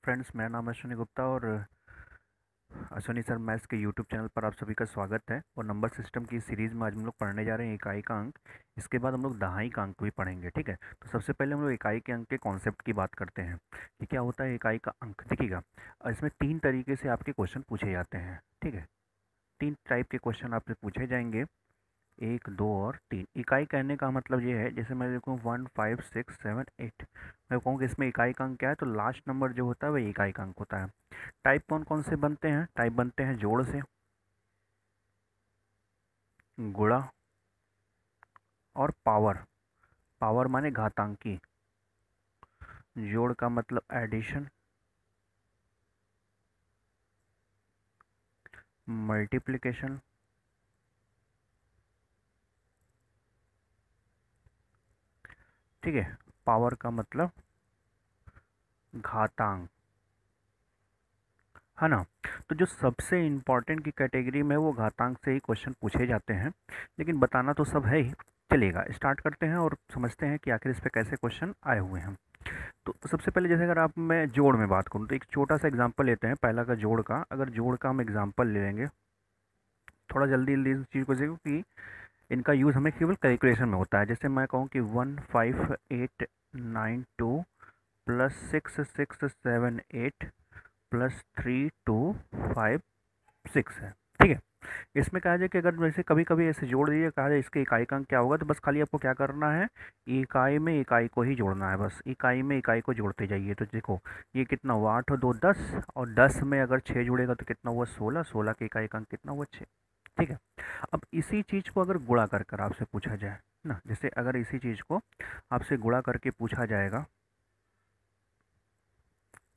Friends, मेरा नाम है अश्विनी गुप्ता और अश्विनी सर मैथ्स के यूट्यूब चैनल पर आप सभी का स्वागत है। और नंबर सिस्टम की सीरीज़ में आज हम लोग पढ़ने जा रहे हैं इकाई का अंक। इसके बाद हम लोग दहाई का अंक भी पढ़ेंगे, ठीक है। तो सबसे पहले हम लोग इकाई के अंक के कॉन्सेप्ट की बात करते हैं कि क्या होता है इकाई का अंक। देखिएगा, इसमें तीन तरीके से आपके क्वेश्चन पूछे जाते हैं, ठीक है। तीन टाइप के क्वेश्चन आपसे पूछे जाएंगे, एक, दो और तीन। इकाई कहने का मतलब ये है, जैसे मैं लिखूँ 1 5 6 7 8, मैं कहूँ कि इसमें इकाई का अंक क्या है, तो लास्ट नंबर जो होता है वही इकाई का अंक होता है। टाइप कौन कौन से बनते हैं? टाइप बनते हैं जोड़ से, गुणा और पावर। पावर माने घातांकी, जोड़ का मतलब एडिशन, मल्टीप्लिकेशन, ठीक है। पावर का मतलब घातांक, है ना। तो जो सबसे इम्पोर्टेंट की कैटेगरी में वो घातांक से ही क्वेश्चन पूछे जाते हैं, लेकिन बताना तो सब है ही। चलिएगा, स्टार्ट करते हैं और समझते हैं कि आखिर इस पे कैसे क्वेश्चन आए हुए हैं। तो सबसे पहले, जैसे अगर आप मैं जोड़ में बात करूँ तो एक छोटा सा एग्जांपल लेते हैं पहला का जोड़ का। अगर जोड़ का हम एग्जांपल ले लेंगे, थोड़ा जल्दी जल्दी इस चीज़ को देखो कि इनका यूज़ हमें केवल कैलकुलेशन में होता है। जैसे मैं कहूँ कि 1 5 8 9 2 +6 6 7 8 +3 2 5 6 है, ठीक है। इसमें कहा जाए कि अगर वैसे कभी कभी ऐसे जोड़ दीजिए, कहा जाए इसके इकाई का अंक क्या होगा, तो बस खाली आपको क्या करना है, इकाई में इकाई को ही जोड़ना है। बस इकाई में इकाई को जोड़ते जाइए। तो देखो, ये कितना हुआ, 8 और 2 10, और 10 में अगर 6 जुड़ेगा तो कितना हुआ, 16। 16 के इकाई का अंक कितना हुआ, 6, ठीक है। अब इसी चीज़ को अगर गुणा कर कर आपसे पूछा जाए ना, जैसे अगर इसी चीज़ को आपसे गुणा करके पूछा जाएगा,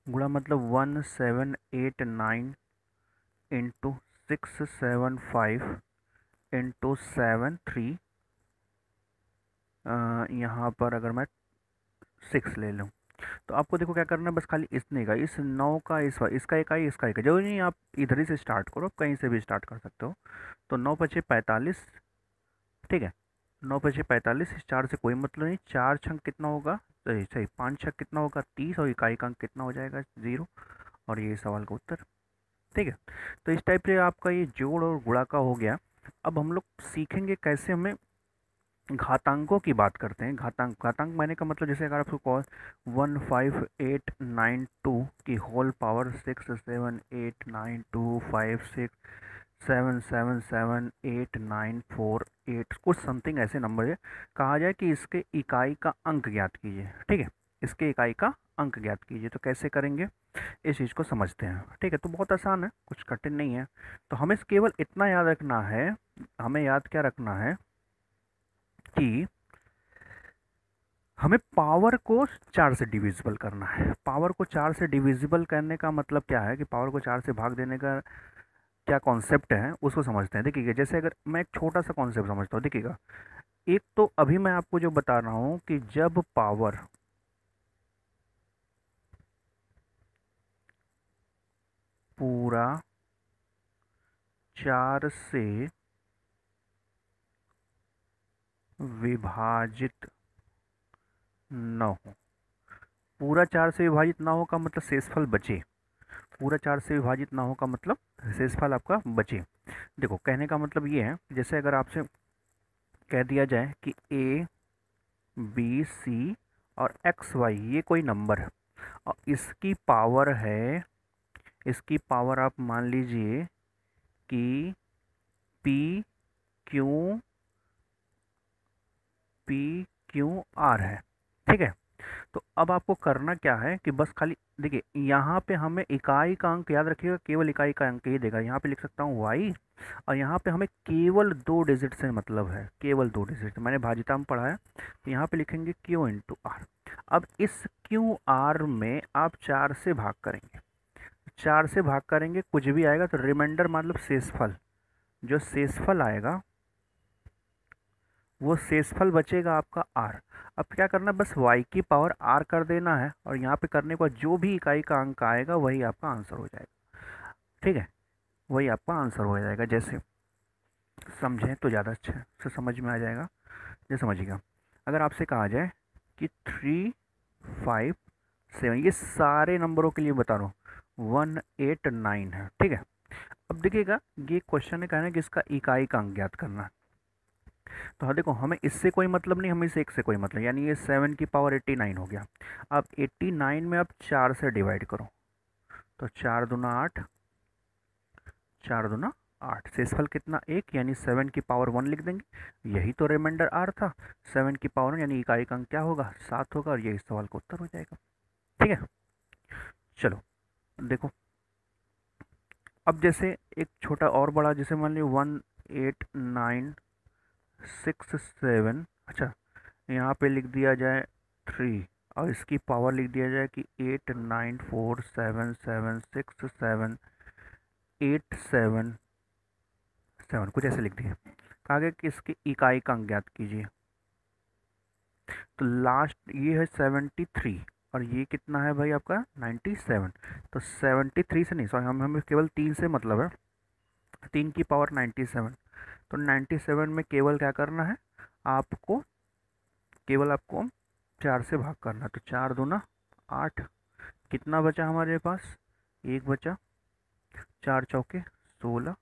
गुणा मतलब 1 7 8 9 इंटू 6 7 5 इंटू 7 3, यहाँ पर अगर मैं 6 ले लूँ, तो आपको देखो क्या करना है, बस खाली इतने का, इस 9 का, इसका इकाई, इसका इकाई, जरूरी नहीं आप इधर ही से स्टार्ट करो, आप कहीं से भी स्टार्ट कर सकते हो। तो 9 × 5 = 45, ठीक है। 9 × 5 = 45, इस 4 से कोई मतलब नहीं। 4 छंक कितना होगा, सही सही, 5 छंक कितना होगा, 30, और इकाई का अंक कितना हो जाएगा, 0। और ये सवाल का उत्तर, ठीक है। तो इस टाइप से आपका ये जोड़ और गुणा का हो गया। अब हम लोग सीखेंगे कैसे हमें घातांकों की बात करते हैं। घातांक मैंने का मतलब, जैसे अगर आपको कॉल 1 5 8 9 2 की होल पावर 6 7 8 9 2 5 6 7 7 7 8 9 4 8 कुछ समथिंग ऐसे नंबर है। कहा जाए कि इसके इकाई का अंक ज्ञात कीजिए, ठीक है। इसके इकाई का अंक ज्ञात कीजिए, तो कैसे करेंगे इस चीज़ को समझते हैं, ठीक है। तो बहुत आसान है, कुछ कठिन नहीं है। तो हमें केवल इतना याद रखना है, हमें याद क्या रखना है कि हमें पावर को 4 से डिविजिबल करना है। पावर को 4 से डिविजिबल करने का मतलब क्या है, कि पावर को 4 से भाग देने का क्या कॉन्सेप्ट है उसको समझते हैं। देखिए, जैसे अगर मैं एक छोटा सा कॉन्सेप्ट समझता हूँ, देखिएगा। एक तो अभी मैं आपको जो बता रहा हूँ कि जब पावर पूरा 4 से विभाजित न हो, पूरा 4 से विभाजित ना हो का मतलब शेषफल बचे। पूरा 4 से विभाजित ना हो का मतलब शेषफल आपका बचे। देखो, कहने का मतलब ये है, जैसे अगर आपसे कह दिया जाए कि ए बी सी और एक्स वाई ये कोई नंबर है, और इसकी पावर है, इसकी पावर आप मान लीजिए कि P Q P Q R है, ठीक है। तो अब आपको करना क्या है कि बस खाली देखिए, यहाँ पे हमें इकाई का अंक याद रखिएगा, केवल इकाई का अंक ही देगा। यहाँ पे लिख सकता हूँ वाई, और यहाँ पे हमें केवल 2 डिजिट से मतलब है, केवल 2 डिजिट। मैंने भाजिता में पढ़ा है, तो यहाँ पे लिखेंगे क्यू इंटू आर। अब इस क्यू आर में आप 4 से भाग करेंगे, 4 से भाग करेंगे, कुछ भी आएगा तो रिमाइंडर मतलब शेषफल, जो शेषफल आएगा वो शेषफल बचेगा आपका आर। अब क्या करना है, बस y की पावर r कर देना है, और यहाँ पे करने के बाद जो भी इकाई का अंक आएगा वही आपका आंसर हो जाएगा, ठीक है। वही आपका आंसर हो जाएगा। जैसे समझें तो ज़्यादा अच्छे से समझ में आ जाएगा। जैसे समझिएगा, अगर आपसे कहा जाए कि 3 5 7, ये सारे नंबरों के लिए बता रहा हूँ, 189 है, ठीक है। अब देखिएगा, ये क्वेश्चन है कहना है कि इसका इकाई का अंक ज्ञात करना है। तो हाँ देखो, हमें इससे कोई मतलब नहीं, हमें इस एक से कोई मतलब, यानी ये 7 की पावर 89 हो गया। अब 89 में अब 4 से डिवाइड करो, तो 4 दूना 8, 4 दूना 8, शेषफल कितना 1, यानी 7 की पावर 1 लिख देंगे। यही तो रिमाइंडर आर था, 7 की पावर 1, यानी इकाई का अंक क्या होगा, 7 होगा, और यही सवाल का उत्तर हो जाएगा। ठीक है, चलो देखो, अब जैसे एक छोटा और बड़ा, जैसे मान लीजिए 18967, अच्छा यहाँ पे लिख दिया जाए 3, और इसकी पावर लिख दिया जाए कि 8947767877, कुछ ऐसे लिख दिए। कहा गया कि इसकी इकाई का अंक ज्ञात कीजिए। तो लास्ट ये है 73, और ये कितना है भाई आपका 97। तो 73 से नहीं, सॉरी, हमें केवल 3 से मतलब है, 3 की पावर 97। तो 97 में केवल क्या करना है आपको, केवल आपको 4 से भाग करना है। तो 4 दूना 8, कितना बचा हमारे पास, एक बचा, 4 चौके 16,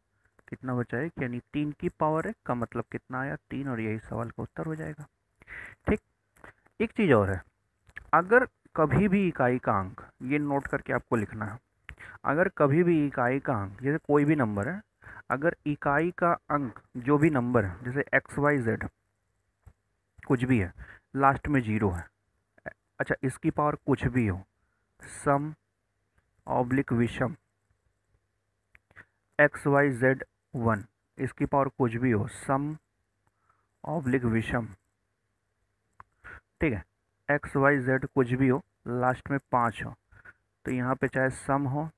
कितना बचा एक, यानी 3 की पावर है का मतलब कितना आया 3, और यही सवाल का उत्तर हो जाएगा। ठीक, एक चीज़ और है, अगर कभी भी इकाई का अंक, ये नोट करके आपको लिखना है, अगर कभी भी इकाई का अंक, जैसे कोई भी नंबर है, अगर इकाई का अंक जो भी नंबर है, जैसे एक्स वाई जेड कुछ भी है, लास्ट में जीरो है, अच्छा इसकी पावर कुछ भी हो, सम ऑब्लिक विषम, एक्स वाई जेड 1, इसकी पावर कुछ भी हो, सम ऑब्लिक विषम, ठीक है, एक्स वाई जेड कुछ भी हो, लास्ट में 5 हो, तो यहाँ पे चाहे सम हो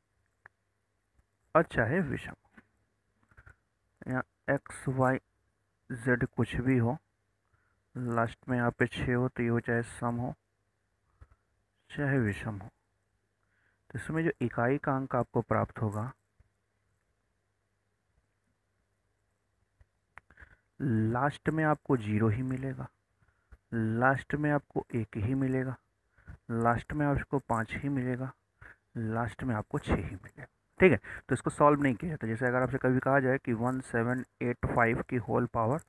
और चाहे विषम, यहाँ एक्स वाई जेड कुछ भी हो, लास्ट में यहाँ पे 6 हो, तो ये हो चाहे सम हो चाहे विषम हो। तो इसमें जो इकाई का अंक आपको प्राप्त होगा, लास्ट में आपको 0 ही मिलेगा, लास्ट में आपको 1 ही मिलेगा, लास्ट में आपको 5 ही मिलेगा, लास्ट में आपको 6 ही मिलेगा। ठीक है, तो इसको सॉल्व नहीं किया जाता। जैसे अगर आपसे कभी कहा जाए कि 1785 की होल पावर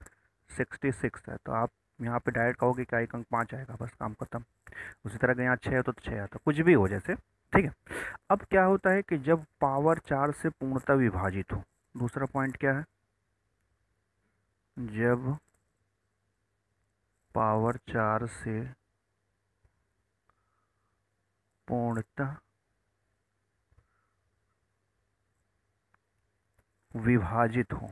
66 है, तो आप यहाँ पे डायरेक्ट कहोगे कि एक अंक 5 आएगा, बस काम खत्म। उसी तरह का यहाँ 6 हो तो 6 आता, कुछ भी हो जैसे। ठीक है, अब क्या होता है कि जब पावर 4 से पूर्णतः विभाजित हो, दूसरा पॉइंट क्या है, जब पावर 4 से पूर्णतः विभाजित हो,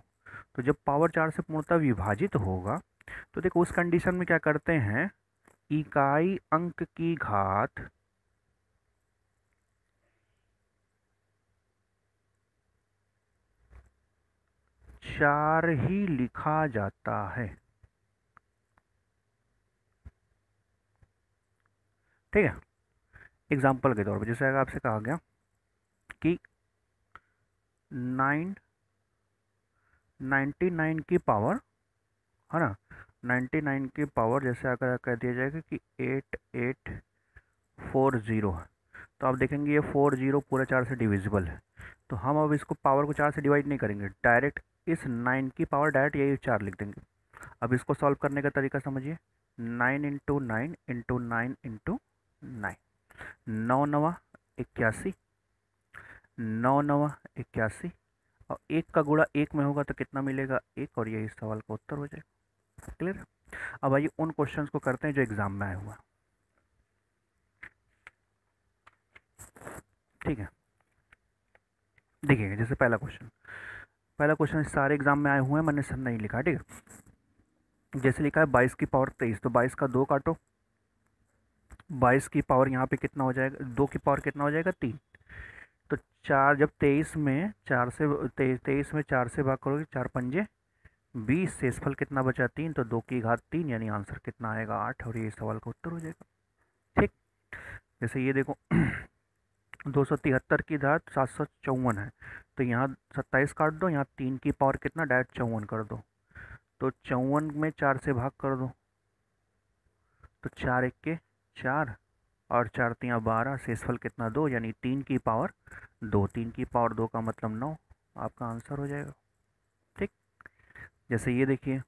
तो जब पावर 4 से पूर्णतः विभाजित होगा, तो देखो उस कंडीशन में क्या करते हैं, इकाई अंक की घात 4 ही लिखा जाता है। ठीक है, एग्जाम्पल के तौर पर जैसे अगर आपसे कहा गया कि 99 की पावर, है ना, 99 की पावर जैसे अगर कह दिया जाएगा कि 8840 है, तो आप देखेंगे ये 40 पूरा 4 से डिविजिबल है। तो हम अब इसको पावर को 4 से डिवाइड नहीं करेंगे, डायरेक्ट इस 9 की पावर डायरेक्ट यही 4 लिख देंगे। अब इसको सॉल्व करने का तरीका समझिए, 9 इंटू 9 इंटू 9 इंटू 9, 9 नवा 81, 9 नवा 81, और 1 का गुणा 1 में होगा तो कितना मिलेगा 1, और यही सवाल का उत्तर हो जाएगा। क्लियर। अब आइए उन क्वेश्चंस को करते हैं जो एग्जाम में आया हुआ। ठीक है, देखिएगा जैसे पहला क्वेश्चन सारे एग्जाम में आए हुए हैं, मैंने सब नहीं लिखा। ठीक है, जैसे लिखा है 22 की पावर 23, तो 22 का 2 काटो, 22 की पावर यहाँ पे कितना हो जाएगा, 2 की पावर कितना हो जाएगा 3। तो 4 जब 23 में 4 से 23 में 4 से भाग करोगे, 4 पंजे 20, शेषफल कितना बचा 3, तो 2 की घात 3, यानी आंसर कितना आएगा 8, और ये सवाल का उत्तर हो जाएगा। ठीक, जैसे ये देखो 273 की घात 754 है, तो यहाँ 27 काट दो, यहाँ 3 की पावर कितना डायरेक्ट 54 कर दो, तो 54 में 4 से भाग कर दो, तो 4 1 के 4, और 4×3 12, शेषफल कितना 2, यानी 3 की पावर 2, 3 की पावर 2 का मतलब 9, आपका आंसर हो जाएगा। ठीक, जैसे ये देखिए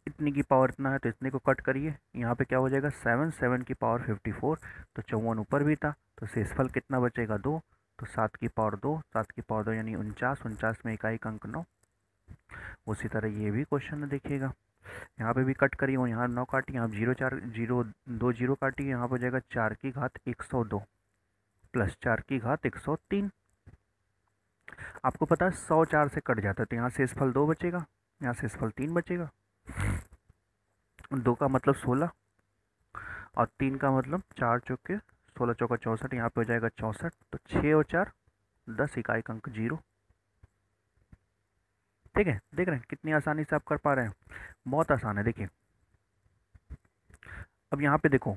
इतनी की पावर इतना है तो इतने को कट करिए, यहाँ पे क्या हो जाएगा 7, 7 की पावर 54, तो 54 ऊपर भी था, तो शेषफल कितना बचेगा 2, तो 7 की पावर 2, 7 की पावर 2 यानी 49, 49 में इकाई अंक 9। उसी तरह ये भी क्वेश्चन देखिएगा, यहाँ पे भी कट करिए, यहाँ 9 काटिए, यहाँ 0 काटिए, यहाँ पर हो जाएगा 4 की घात 102 प्लस 4 की घात 103। आपको पता है 100 4 से कट जाता है, तो यहाँ शेषफल 2 बचेगा, यहाँ शेषफल 3 बचेगा। 2 का मतलब 16 और 3 का मतलब 4 चौके 16 चौका 64, यहाँ पे हो जाएगा 64, तो 6 और 4 10, इकाई अंक 0। ठीक है, देख रहे हैं कितनी आसानी से आप कर पा रहे हैं, बहुत आसान है। देखिए अब यहाँ पे देखो,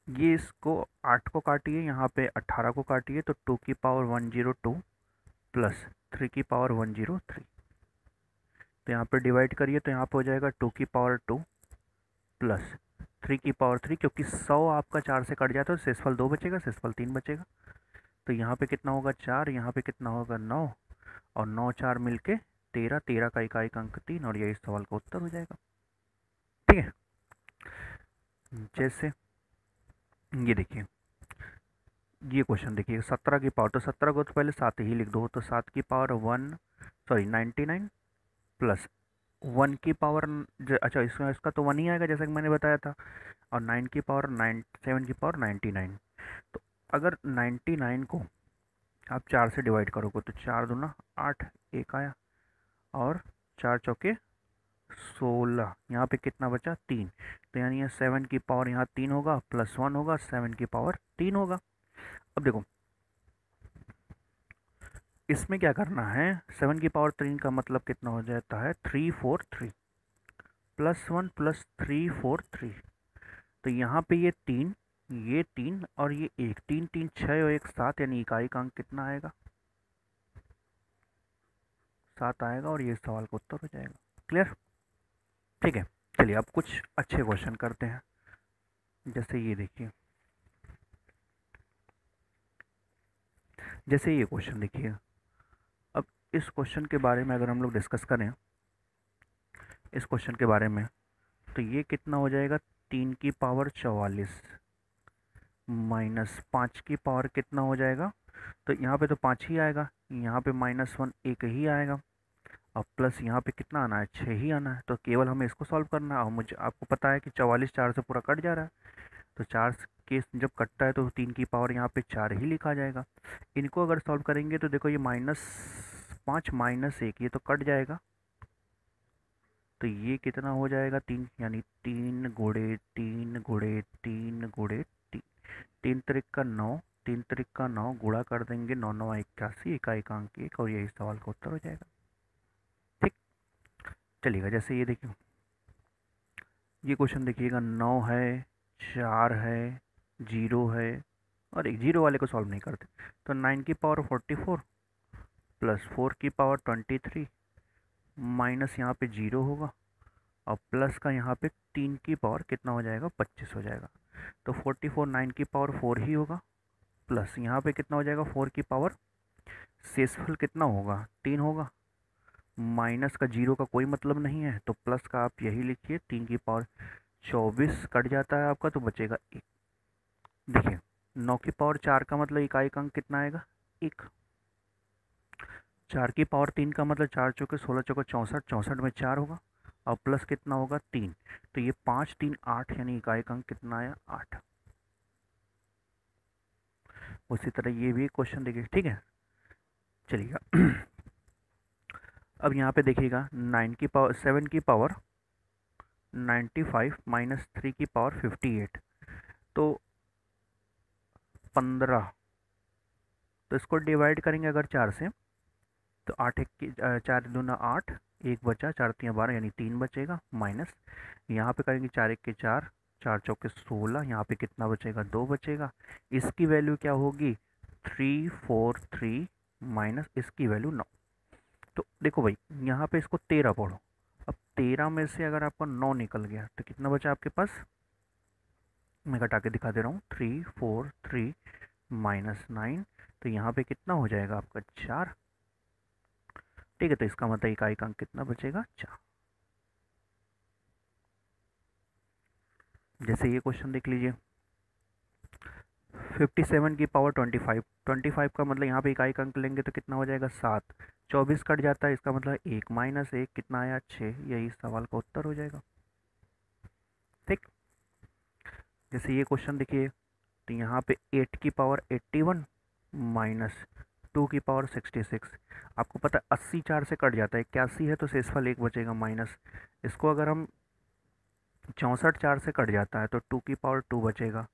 ये इसको 8 को काटिए, यहाँ पे 18 को काटिए, तो 2 की पावर 102 प्लस 3 की पावर 103, तो यहाँ पे डिवाइड करिए, तो यहाँ पे हो जाएगा 2 की पावर 2 प्लस 3 की पावर 3, क्योंकि 100 आपका 4 से कट जाता है तो शेषफल 2 बचेगा, शेषफल 3 बचेगा, तो यहाँ पे कितना होगा 4, यहाँ पे कितना होगा 9, और 9 4 मिलके 13, 13 का इकाई अंक 3, और यही इस सवाल का उत्तर हो जाएगा। ठीक है, जैसे ये देखिए, ये क्वेश्चन देखिए 17 की पावर, तो 17 को तो पहले 7 ही लिख दो, तो 7 की पावर 99 प्लस 1 की पावर, अच्छा इसका इसका तो 1 ही आएगा जैसा कि मैंने बताया था, और 7 की पावर 99, तो अगर 99 को आप 4 से डिवाइड करोगे तो 4×2 = 8, एक आया, और 4 चौके 16, यहाँ पे कितना बचा 3, तो यानी ये 7 की पावर यहाँ 3 होगा, प्लस 1 होगा, 7 की पावर 3 होगा। अब देखो इसमें क्या करना है, 7 की पावर 3 का मतलब कितना हो जाता है 343 प्लस 1 प्लस 343, तो यहाँ पे ये तीन और ये एक, 3 3 6 और 1 7, यानी इकाई का अंक कितना आएगा 7 आएगा, और ये सवाल का उत्तर हो जाएगा। क्लियर? ठीक है, चलिए अब कुछ अच्छे क्वेश्चन करते हैं। जैसे ये देखिए, जैसे ये क्वेश्चन देखिए, अब इस क्वेश्चन के बारे में अगर हम लोग डिस्कस करें, इस क्वेश्चन के बारे में, तो ये कितना हो जाएगा 3 की पावर 44 माइनस 5 की पावर कितना हो जाएगा, तो यहाँ पे तो 5 ही आएगा, यहाँ पे -1 एक ही आएगा, और प्लस यहाँ पे कितना आना है 6 ही आना है, तो केवल हमें इसको सॉल्व करना है। और मुझे आपको पता है कि 44 4 से पूरा कट जा रहा है, तो 4 के जब कटता है तो 3 की पावर यहाँ पे 4 ही लिखा जाएगा। इनको अगर सॉल्व करेंगे तो देखो ये -5 -1 ये तो कट जाएगा, तो ये कितना हो जाएगा 3, यानी 3 × 3 × 3 × 3, 3 3 का 9 गुणा कर देंगे, 9 9 81, इकाई का अंक 1, और यही सवाल का उत्तर हो जाएगा। ठीक, चलिएगा जैसे ये देखिए, ये क्वेश्चन देखिएगा 9 है, 4 है, 0 है, और एक 0 वाले को सॉल्व नहीं करते, तो 9 की पावर 44 प्लस 4 की पावर 23 माइनस यहाँ पे 0 होगा, और प्लस का यहाँ पे 3 की पावर कितना हो जाएगा 25 हो जाएगा, तो 44 9 की पावर 4 ही होगा, प्लस यहाँ पे कितना हो जाएगा 4 की पावर, शेषफल कितना होगा 3 होगा, माइनस का 0 का कोई मतलब नहीं है, तो प्लस का आप यही लिखिए, 3 की पावर 24 कट जाता है आपका, तो बचेगा 1। देखिए 9 की पावर 4 का मतलब इकाई का अंक कितना आएगा 1, 4 की पावर 3 का मतलब 4 चौके 16 चौका 64, 64 में 4 होगा, और प्लस कितना होगा 3, तो ये 5 3 8, यानी इकाई का अंक कितना आया 8। उसी तरह ये भी क्वेश्चन देखिए, ठीक है, चलिएगा अब यहाँ पे देखिएगा 7 की पावर 95 माइनस 3 की पावर 58, तो 15, तो इसको डिवाइड करेंगे अगर 4 से, तो 8 1 की 4×2 = 8, एक बचा, 4×3 = 12, यानी 3 बचेगा, माइनस यहाँ पे करेंगे 4 1 के 4, 4 चौके 16, यहाँ पे कितना बचेगा 2 बचेगा, इसकी वैल्यू क्या होगी 343 माइनस इसकी वैल्यू 9। तो देखो भाई यहाँ पे इसको 13 पढ़ो, अब 13 में से अगर आपका 9 निकल गया तो कितना बचा आपके पास मैं घटा के दिखा दे रहा हूँ, 343 माइनस 9, तो यहाँ पे कितना हो जाएगा आपका 4। ठीक है, तो इसका मतलब इकाई का अंक कितना बचेगा 4। जैसे ये क्वेश्चन देख लीजिए, 57 की पावर 25, 25 का मतलब यहाँ पे इकाई का अंक लेंगे तो कितना हो जाएगा 7। 24 कट जाता है, इसका मतलब 1 माइनस 1 कितना आया 6। यही सवाल का उत्तर हो जाएगा। ठीक, जैसे ये क्वेश्चन देखिए, तो यहाँ पे 8 की पावर 81 माइनस 2 की पावर 66। आपको पता है 80 4 से कट जाता है, 81 है तो शेषफल 1 बचेगा माइनस। इसको अगर हम 64 4 से कट जाता है तो 2 की पावर 2 बचेगा।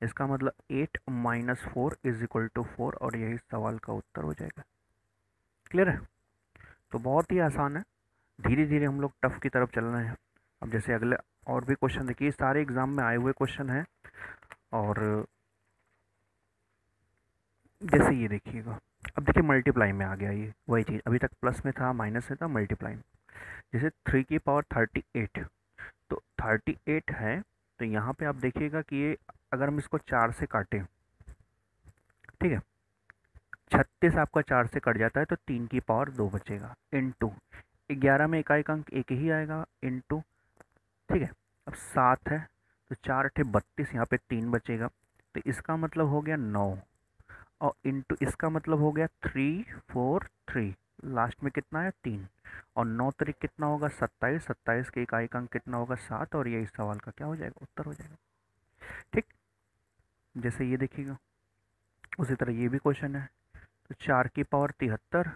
इसका मतलब 8 माइनस 4 इज इक्वल टू 4, और यही सवाल का उत्तर हो जाएगा। क्लियर है? तो बहुत ही आसान है, धीरे धीरे हम लोग टफ की तरफ चल रहे हैं। अब जैसे अगले और भी क्वेश्चन देखिए, सारे एग्जाम में आए हुए क्वेश्चन हैं। और जैसे ये देखिएगा, अब देखिए मल्टीप्लाई में आ गया, ये वही चीज़, अभी तक प्लस में था, माइनस में था, मल्टीप्लाई में। जैसे 3 की पावर 38, तो 38 है, तो यहाँ पे आप देखिएगा कि ये अगर हम इसको 4 से काटें, ठीक है, 36 आपका 4 से कट जाता है तो 3 की पावर 2 बचेगा, इनटू 11 में इकाई का अंक एक ही आएगा, इनटू, ठीक है। अब 7 है तो 4 अठे 32, यहाँ पे 3 बचेगा, तो इसका मतलब हो गया 9, और इनटू इसका मतलब हो गया 343, लास्ट में कितना है 3, और 9 तरीक कितना होगा 27, 27 के इकाई का अंक कितना होगा 7, और ये इस सवाल का क्या हो जाएगा उत्तर हो जाएगा। ठीक, जैसे ये देखिएगा, उसी तरह ये भी क्वेश्चन है, तो 4 की पावर 73,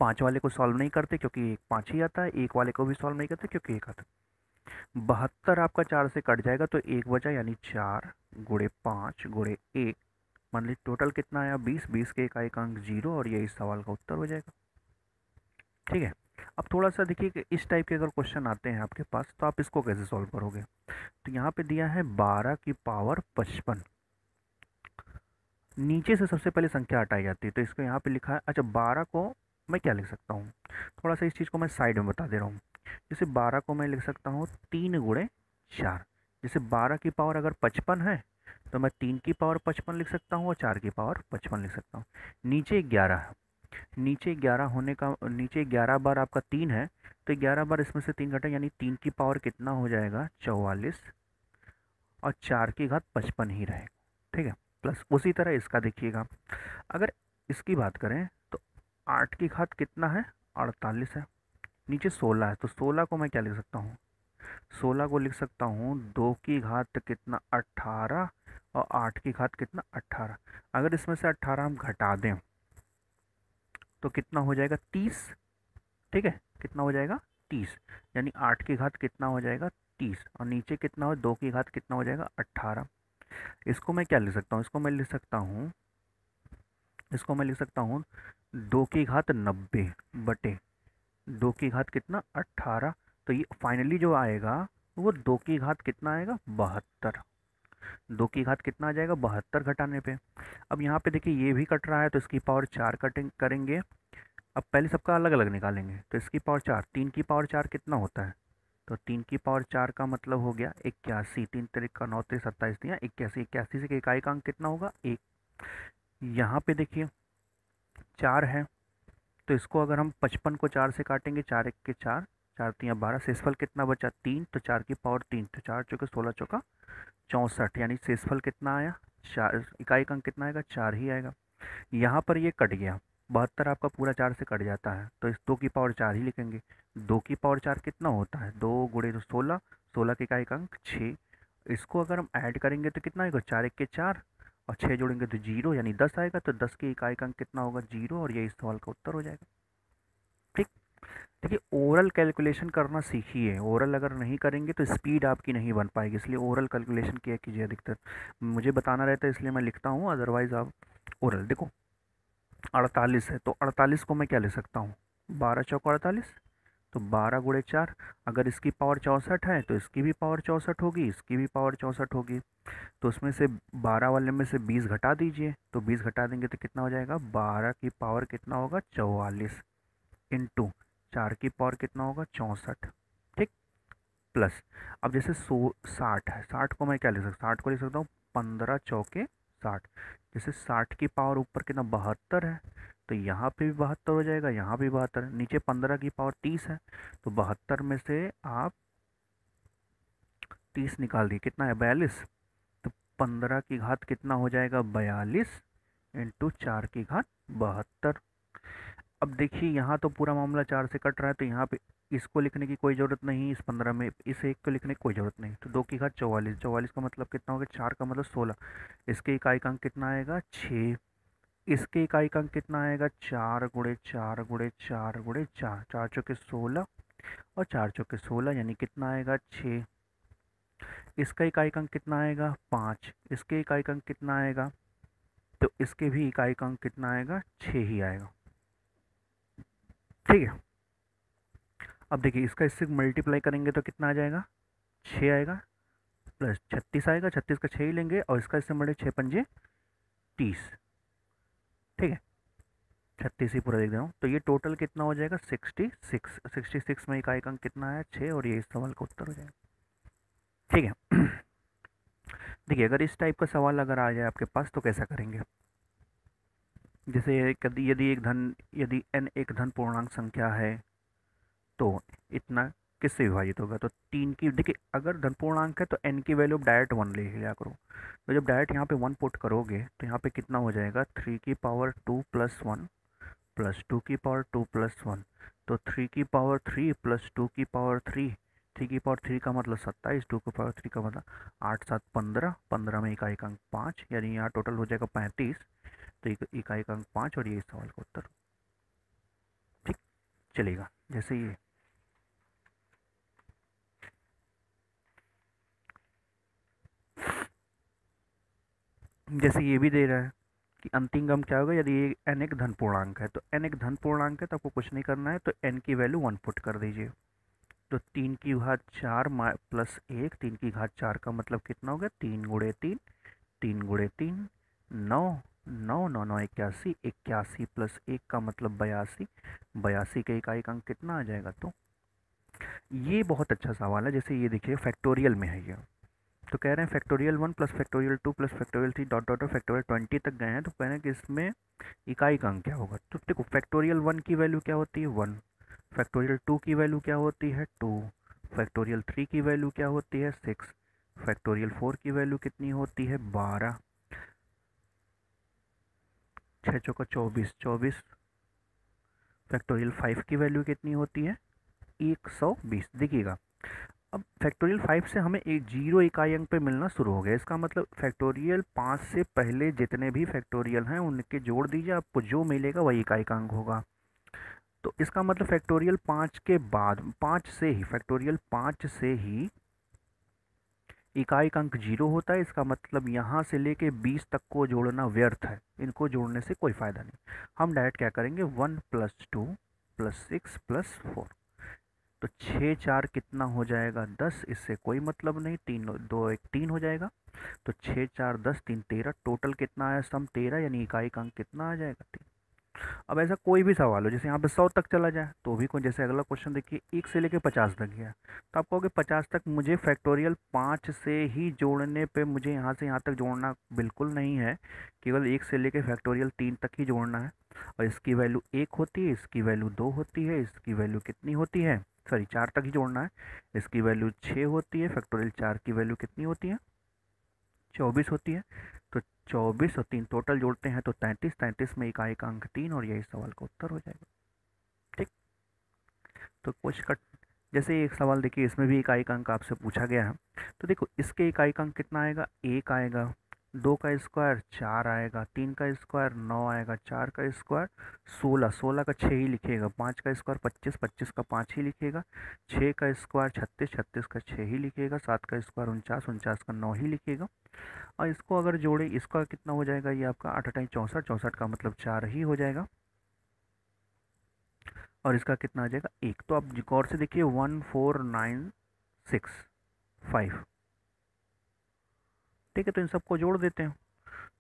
5 वाले को सॉल्व नहीं करते क्योंकि एक 5 ही आता है, एक वाले को भी सॉल्व नहीं करते क्योंकि एक आता है। 72 आपका 4 से कट जाएगा तो एक बचा, यानी 4 गुणे 5 गुणे 1, मान ली टोटल कितना आया 20, 20 के इकाई का अंक 0, और ये इस सवाल का उत्तर हो जाएगा। ठीक है, अब थोड़ा सा देखिए कि इस टाइप के अगर क्वेश्चन आते हैं आपके पास तो आप इसको कैसे सॉल्व करोगे। तो यहाँ पे दिया है 12 की पावर 55, नीचे से सबसे पहले संख्या हटाई जाती है, तो इसको यहाँ पे लिखा है, अच्छा 12 को मैं क्या लिख सकता हूँ, थोड़ा सा इस चीज़ को मैं साइड में बता दे रहा हूँ। जैसे 12 को मैं लिख सकता हूँ 3 गुणे 4, जैसे 12 की पावर अगर 55 है तो मैं 3 की पावर 55 लिख सकता हूँ और 4 की पावर 55 लिख सकता हूँ। नीचे 11 है, नीचे 11 होने का, नीचे 11 बार आपका 3 है, तो 11 बार इसमें से 3 घटा, यानी 3 की पावर कितना हो जाएगा 44, और 4 की घात 55 ही रहेगा। ठीक है, प्लस उसी तरह इसका देखिएगा, अगर इसकी बात करें तो 8 की घात कितना है 48 है, नीचे 16 है, तो 16 को मैं क्या लिख सकता हूँ, 16 को लिख सकता हूँ 2 की घात कितना 18, और 8 की घात कितना 18। अगर इसमें से 18 हम घटा दें तो कितना हो जाएगा 30। ठीक है, कितना हो जाएगा 30, यानी 8 की घात कितना हो जाएगा 30, और नीचे कितना हो 2 की घात कितना हो जाएगा 18। इसको मैं क्या लिख सकता हूँ, इसको मैं लिख सकता हूँ 2 की घात 90 बटे 2 की घात कितना 18, तो ये फाइनली जो आएगा वो 2 की घात कितना आएगा 72। 2 की घात कितना आ जाएगा 72 घटाने पे। अब यहाँ पे देखिए ये भी कट रहा है तो इसकी पावर 4 कटिंग करेंगे। अब पहले सबका अलग अलग निकालेंगे, तो इसकी पावर 4, 3 की पावर 4 कितना होता है, तो 3 की पावर 4 का मतलब हो गया 81, 3 तरीक का 9 तरीक 27 दिया 81, 81 से इकाई का अंक कितना होगा 1। यहाँ पे देखिए 4 है, तो इसको अगर हम 55 को 4 से काटेंगे, 4 एक के 4, 4 3 12, शेषफल कितना बचा 3, तो 4 की पावर 3, तो 4 चौके 16 चौका 64, यानी शेषफल कितना आया 4, इकाई का अंक कितना आएगा 4 ही आएगा। यहाँ पर ये कट गया, 72 आपका पूरा 4 से कट जाता है, तो इस 2 की पावर 4 ही लिखेंगे। 2 की पावर 4 कितना होता है 2 गुणे तो 16, 16 की इकाई का अंक 6। इसको अगर हम ऐड करेंगे तो कितना आएगा 4 एक के 4, और 6 जोड़ेंगे तो 0, यानी 10 आएगा, तो 10 की इकाई का अंक कितना होगा 0, और ये इस सवाल का उत्तर हो जाएगा। ठीक, देखिए ओरल कैलकुलेशन करना सीखिए, ओरल अगर नहीं करेंगे तो स्पीड आपकी नहीं बन पाएगी, इसलिए ओरल कैलकुलेशन किया कीजिए अधिकतर। मुझे बताना रहता है इसलिए मैं लिखता हूँ, अदरवाइज़ आप ओरल देखो। 48 है तो 48 को मैं क्या ले सकता हूँ 12 चौक 48, तो 12 गुणे 4, अगर इसकी पावर 64 है तो इसकी भी पावर 64 होगी, इसकी भी पावर 64 होगी, तो उसमें से 12 वाले में से 20 घटा दीजिए, तो 20 घटा देंगे तो कितना हो जाएगा 12 की पावर कितना होगा 44, इंटू 4 की पावर कितना होगा 64। ठीक, प्लस, अब जैसे 60 है, 60 को मैं क्या लिख सकता हूँ, 60 को लिख सकता हूँ 15 चौके 60। जैसे 60 की पावर ऊपर कितना 72 है, तो यहाँ पे भी 72 हो जाएगा, यहाँ भी 72 है। नीचे 15 की पावर 30 है, तो 72 में से आप 30 निकाल दिए, कितना है 42। तो 15 की घात कितना हो जाएगा 42 इंटू 4 की घात 72। अब देखिए यहाँ तो पूरा मामला 4 से कट रहा है, तो यहाँ पे इसको लिखने की कोई ज़रूरत नहीं, इस 15 में इस एक को लिखने की कोई ज़रूरत नहीं। तो 2 की घात 44, 44 का मतलब कितना हो गया, 4 का मतलब 16। इसके इकाई का अंक कितना आएगा 6। इसके इकाई का अंक कितना आएगा 4 गुणे 4 गुणे 4 गुणे 4, 4 चौके 16 और 4 चौके 16 यानी कितना आएगा 6। इसका इकाई का अंक कितना आएगा 5। इसके इकाई का अंक कितना आएगा, तो इसके भी इकाई का अंक कितना आएगा 6 ही आएगा। ठीक है, अब देखिए इसका इससे मल्टीप्लाई करेंगे तो कितना आ जाएगा 6 आएगा, प्लस 36 आएगा, 36 का 6 ही लेंगे और इसका इससे मल्टी 6 पंजे 30। ठीक है, 36 ही पूरा लिख दे रहा हूँ, तो ये टोटल कितना हो जाएगा 66। 66 में इकाई का अंक कितना है 6 और ये इस सवाल का उत्तर हो जाएगा। ठीक है। देखिए अगर इस टाइप का सवाल अगर आ जाए आपके पास तो कैसा करेंगे, जैसे यदि n एक धन पूर्णांक संख्या है तो इतना किससे विभाजित होगा, तो 3 की, देखिए अगर धन पूर्णांक है तो n की वैल्यू डायरेक्ट 1 ले लिया करो। तो जब डायरेक्ट यहाँ पे 1 पुट करोगे तो यहाँ पे कितना हो जाएगा 3 की पावर 2 प्लस 1 प्लस 2 की पावर 2 प्लस 1। तो 3 की पावर 3 प्लस 2 की पावर 3, 3 की पावर 3 का मतलब 27, 2 की पावर 3 का मतलब 8 7 15, 15 में इकाई का अंक 5 यानी यहाँ टोटल हो जाएगा 35। तो इकाई का अंक 5 और ये इस सवाल का उत्तर। ठीक, चलेगा। जैसे ये भी दे रहा है कि अंतिम अंक क्या होगा यदि ये n एक धन पूर्णांक है, तो n एक धन पूर्णांक है तो आपको कुछ नहीं करना है, तो n की वैल्यू 1 पुट कर दीजिए। तो 3 की घात 4 प्लस 1, 3 की घात 4 का मतलब कितना हो गया 3 गुणे 3, 3 गुणे 3 9, 9 9 9 81, 81 प्लस 1 का मतलब 82, 82 के इकाई का अंक कितना आ जाएगा। तो ये बहुत अच्छा सवाल है, जैसे ये देखिए फैक्टोरियल में है ये, तो कह रहे हैं factorial 1 plus factorial 2 plus factorial 3 dot dot factorial 20 तक गए हैं, तो कह रहे हैं कि इसमें इकाई का अंक क्या होगा। तो देखो फैक्टोरियल 1 की वैल्यू क्या होती है 1, फैक्टोरियल 2 की वैल्यू क्या होती है 2, फैक्टोरियल 3 की वैल्यू क्या होती है 6, फैक्टोरियल 4 की वैल्यू कितनी होती है 12, 6 चौका 24, 24, फैक्टोरियल 5 की वैल्यू कितनी होती है 120। देखिएगा अब फैक्टोरियल 5 से हमें एक जीरो इकाई अंक पे मिलना शुरू हो गया, इसका मतलब फैक्टोरियल 5 से पहले जितने भी फैक्टोरियल हैं उनके जोड़ दीजिए, आपको जो मिलेगा वही इकाई का अंक होगा। तो इसका मतलब फैक्टोरियल 5 के बाद 5 से ही फैक्टोरियल 5 से ही इकाई का अंक जीरो होता है, इसका मतलब यहाँ से लेके 20 तक को जोड़ना व्यर्थ है, इनको जोड़ने से कोई फ़ायदा नहीं। हम डायरेक्ट क्या करेंगे 1 प्लस 2 प्लस 6 प्लस 4, तो 6 4 कितना हो जाएगा 10, इससे कोई मतलब नहीं, 3 2 1 3 हो जाएगा। तो 6 4 10 3 13, टोटल कितना आया सम 13 यानी इकाई का अंक कितना आ जाएगा 3। अब ऐसा कोई भी सवाल हो जैसे यहाँ पे 100 तक चला जाए तो भी कोई, जैसे अगला क्वेश्चन देखिए 1 से लेके 50 तक गया, तो आप कहोगे 50 तक मुझे फैक्टोरियल 5 से ही जोड़ने पे, मुझे यहाँ से यहाँ तक जोड़ना बिल्कुल नहीं है, केवल 1 से लेके फैक्टोरियल 3 तक ही जोड़ना है। और इसकी वैल्यू 1 होती है, इसकी वैल्यू 2 होती है, इसकी वैल्यू कितनी होती है, सॉरी 4 तक ही जोड़ना है, इसकी वैल्यू 6 होती है, फैक्टोरियल 4 की वैल्यू कितनी होती है 24 होती है। तो 24 और 3 टोटल जोड़ते हैं तो 33, 33 में इकाई का अंक 3 और यही सवाल का उत्तर हो जाएगा। ठीक, तो कुछ कट, जैसे एक सवाल देखिए इसमें भी इकाई का अंक आपसे पूछा गया है, तो देखो इसके इकाई का अंक कितना आएगा 1 आएगा, 2 का स्क्वायर 4 आएगा, 3 का स्क्वायर 9 आएगा, 4 का स्क्वायर 16, 16 का 6 ही लिखिएगा, 5 का स्क्वायर 25, 25 का 5 ही लिखिएगा, 6 का स्क्वायर 36, 36 का 6 ही लिखिएगा, 7 का स्क्वायर 49, 49 का 9 ही लिखिएगा। और इसको अगर जोड़े इसका कितना हो जाएगा, ये आपका 8 8 64, 64 का मतलब 4 ही हो जाएगा, और इसका कितना आ जाएगा 1। तो आप गौर से देखिए 14965, ठीक है, तो इन सबको जोड़ देते हैं,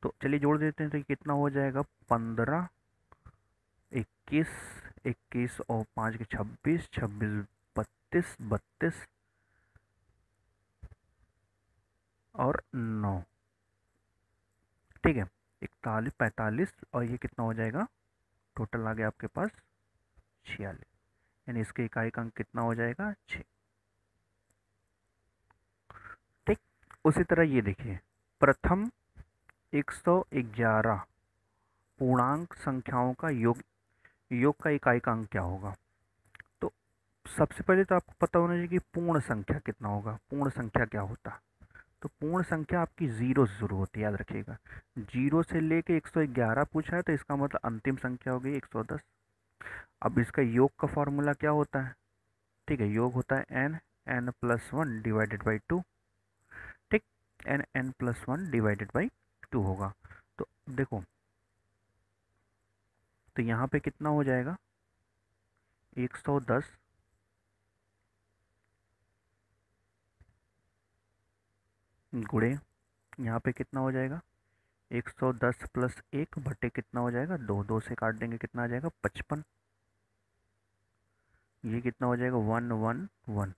तो चलिए जोड़ देते हैं, तो ये कितना हो जाएगा 15, 21, 21 और 5 के 26, 26 32, 32 और 9, ठीक है, 41, 45 और ये कितना हो जाएगा, टोटल आ गया आपके पास 46, यानी इसके इकाई का अंक कितना हो जाएगा 6। ठीक, उसी तरह ये देखिए, प्रथम 111 पूर्णांक संख्याओं का योग का इकाई का अंक क्या होगा। तो सबसे पहले तो आपको पता होना चाहिए कि पूर्ण संख्या कितना होगा, पूर्ण संख्या क्या होता है। तो पूर्ण संख्या आपकी जीरो से शुरू होती है, याद रखिएगा, जीरो से लेके 111 पूछा है तो इसका मतलब अंतिम संख्या हो गई 110। अब इसका योग का फॉर्मूला क्या होता है, ठीक है, योग होता है n, n plus one divided by two, ठीक, n n plus one divided by two होगा। तो देखो, तो यहाँ पे कितना हो जाएगा 110 गुणे, यहाँ पे कितना हो जाएगा 110 प्लस 1 बटे कितना हो जाएगा 2, 2 से काट देंगे कितना आ जाएगा 55, ये कितना हो जाएगा 111।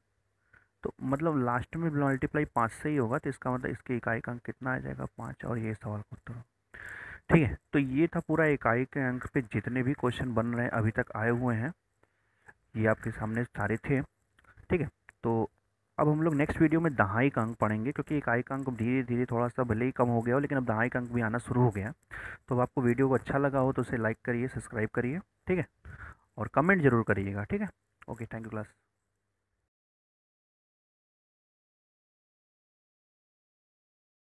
तो मतलब लास्ट में मल्टीप्लाई 5 से ही होगा, तो इसका मतलब इसके इकाई का अंक कितना आ जाएगा 5, और ये सवाल का उत्तर। ठीक है, तो ये था पूरा इकाई के अंक पे जितने भी क्वेश्चन बन रहे हैं अभी तक आए हुए हैं, ये आपके सामने सारे थे। ठीक है, तो अब हम लोग नेक्स्ट वीडियो में दहाई का अंक पढ़ेंगे, क्योंकि इकाई का अंक धीरे धीरे थोड़ा सा भले ही कम हो गया हो, लेकिन अब दहाई का अंक भी आना शुरू हो गया। तो अब आपको वीडियो को अच्छा लगा हो तो उसे लाइक करिए, सब्सक्राइब करिए, ठीक है, और कमेंट जरूर करिएगा, ठीक है। Okay, thank you class.